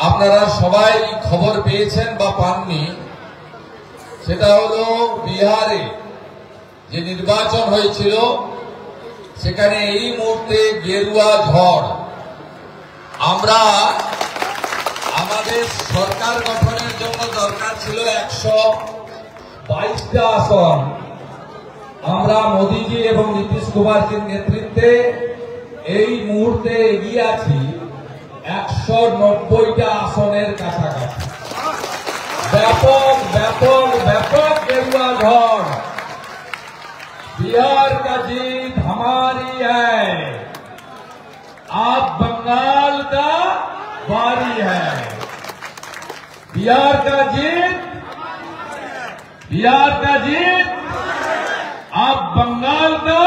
আপনারা সবাই খবর পেয়েছেন বা পাননি, সেটা হলো বিহারে যে নির্বাচন হয়েছিল সেখানে এই মুহূর্তে গেরুয়া ঝড়। আমরা আমাদের সরকার গঠনের জন্য দরকার ছিল 122টা আসন। আমরা মোদীজি এবং নীতিশ কুমারজির নেতৃত্বে এই মুহূর্তে এগিয়ে আছি 190টা আসনের কাছাকাছি। ব্যাপক ব্যাপক ব্যাপক गेरुआ झड़। बिहार का जीत हमारी है, आप बंगाल का बारी है। बिहार का जीत आप बंगाल का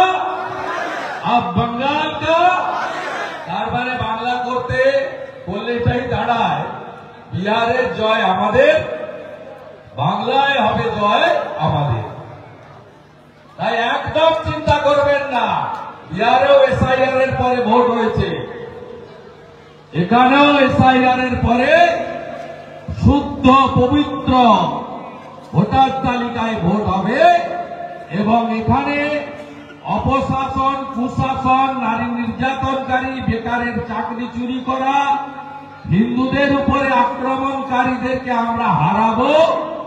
তার মানে বাংলা করতে বললেটাই দাঁড়ায় বিহারের জয় আমাদের, বাংলায় হবে জয় আমাদের। তাই একদম চিন্তা করবেন না, বিহারেও এসআইআর এর পরে ভোট হয়েছে, এখানেও এসআইআর এর পরে শুদ্ধ পবিত্র ভোটার তালিকায় ভোট হবে এবং এখানে অপশাসন, কুশাসন, নারী নির্যাতনকারী, বেকারের চাকরি চুরি করা, হিন্দুদের উপরে আক্রমণকারীদেরকে আমরা হারাবো,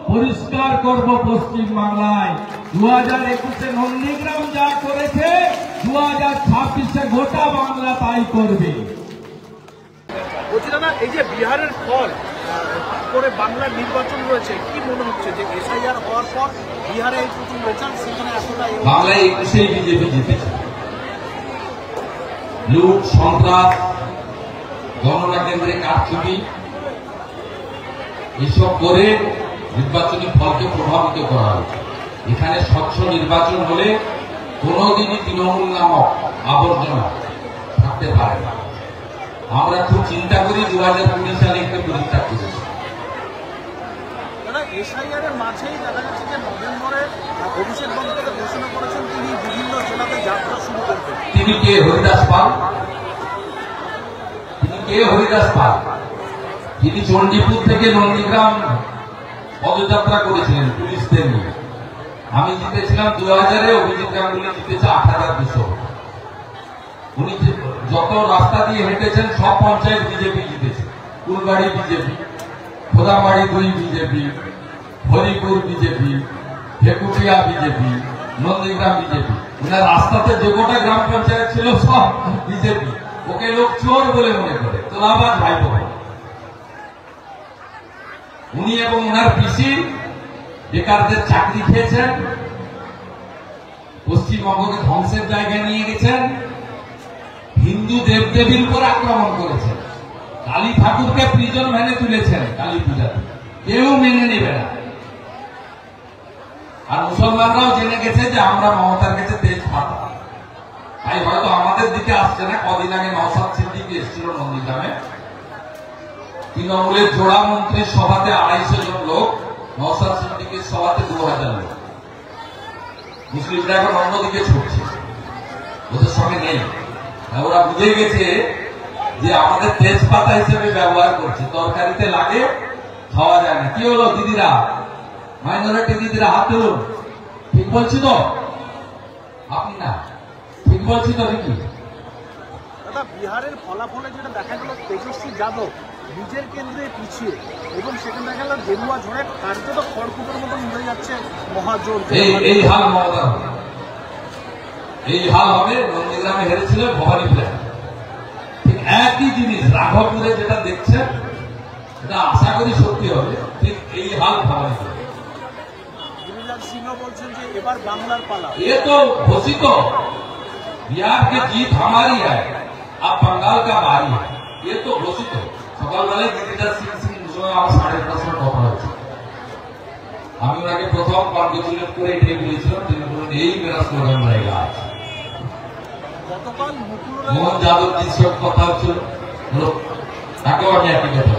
পরিষ্কার করব পশ্চিম বাংলায়। 2021-এ নন্দীগ্রাম যা করেছে 2026-এ গোটা বাংলা তাই করবে। বলছি দাদা, এই যে বিহারের ফল করে বাংলার নির্বাচন রয়েছে, কি মনে হচ্ছে যে এসআইআর হওয়ার পর বিহারে এই প্রথম রেজাল্ট, সেখানে এতটা বাংলায় 21-এ বিজেপি জিতেছে। লুট, সন্ত্রাস, গণনা কেন্দ্রে কারচুপি এসব করে নির্বাচনী ফলকে প্রভাবিত করা হয়েছে। এখানে স্বচ্ছ নির্বাচন হলে কোনদিনই তৃণমূল নামক আবর্জনা থাকতে পারে না। আমরা খুব চিন্তা করি 2020 সালে একটা পরীক্ষা করেছি। এসআইআর এর মাঝেই দেখা যাচ্ছে যে নভেম্বরে অভিষেক বন্দ্যোপাধ্যায় ঘোষণা করেছেন তিনি বিভিন্ন জেলাতে যাত্রা শুরু করবেন। তিনি কে? হরিদাস পাল। তিনি কে? হরিদাস পাল। তিনি চণ্ডীপুর থেকে নন্দীগ্রাম পদযাত্রা করেছিলেন পুলিশদের নিয়ে। আমি জিতেছিলাম 2000-এ, অভিজিৎ গাঙ্গুলি জিতেছে 8200। উনি যত রাস্তা দিয়ে হেঁটেছেন সব পঞ্চায়েত বিজেপি জিতেছে। Phulbari BJP, Khodabari 2 BJP, Haripur BJP, Thekutia BJP, Nandigram BJP. উনার রাস্তাতে যে গোটা গ্রাম পঞ্চায়েত ছিল সব বিজেপি। ওকে লোক চোর বলে মনে করে, তোলাবাজ ভাইপো। উনি এবং ওনার পিসি বেকারদের চাকরি খেয়েছেন, পশ্চিমবঙ্গকে ধ্বংসের জায়গায় নিয়ে গেছেন, হিন্দু দেবদেবীর উপর আক্রমণ করেছেন, কালী ঠাকুরকে প্রিজন ভ্যানে তুলেছেন কালী পূজাতে, কেউ মেনে নেবে না। আর মুসলমানরাও জেনে গেছে যে আমরা মমতার কাছে তেজ পাতা, তাই হয়তো আমাদের দিকে আসছে না। কদিন আগে নওশাদ সিদ্দিকী এসেছিল নন্দীগ্রামে, তৃণমূলের জোড়া মন্ত্রীর সভাতে 250 জন লোক, নওশাদ সিদ্দিকীর সভাতে 2000 লোক। মুসলিমরা এখন অন্যদিকে ছুটছে, ওদের সঙ্গে নেই। ওরা বুঝে গেছে যে আমাদের তেজপাতা হিসেবে ব্যবহার করছে, তরকারিতে লাগে, খাওয়া যায় না। কি হলো দিদিরা, মাইনরিটি দিদিরা হাত তুলুন। ঠিক বলছি তো? আপনি না ঠিক বলছি তো নাকি? দাদা, বিহারের ফলাফলে যেটা দেখা গেল তেজস্বী যাদব নিজের কেন্দ্রে পিছিয়ে, এবং সেখানে দেখা গেল গেরুয়া ঝড়ে কার্যত খড়কুটোর মতন হয়ে যাচ্ছে মহাজোর। এই হাল মমতা, এই হাল হবে। নন্দীগ্রামে হেরেছিল ভবানী ফ্ল্যাট, ঠিক একই জিনিস রাঘবপুরে যেটা দেখছেন এটা আশা করি সত্যি হবে। ঠিক এই হাল ভবানী ফ্ল্যাট। गिरिराज सिंह বলছেন যে এবার বাংলার পালা। ये तो घोषित हो, बिहार की जीत हमारी है, अब बंगाल का बारी है, ये तो घोषित हो। সকালবেলায় गिरिराज सिंह মুসলমান আমার 10:30 কথা হচ্ছে। আমি ওনাকে প্রথম কনগ্রেচুলেট করে এটাই বলেছিলাম, তিনি বললেন এই মেরা স্লোগান रहेगा। গতকাল মোহন যাদব জির সব কথা হচ্ছিল, তাকেও আমি একই কথা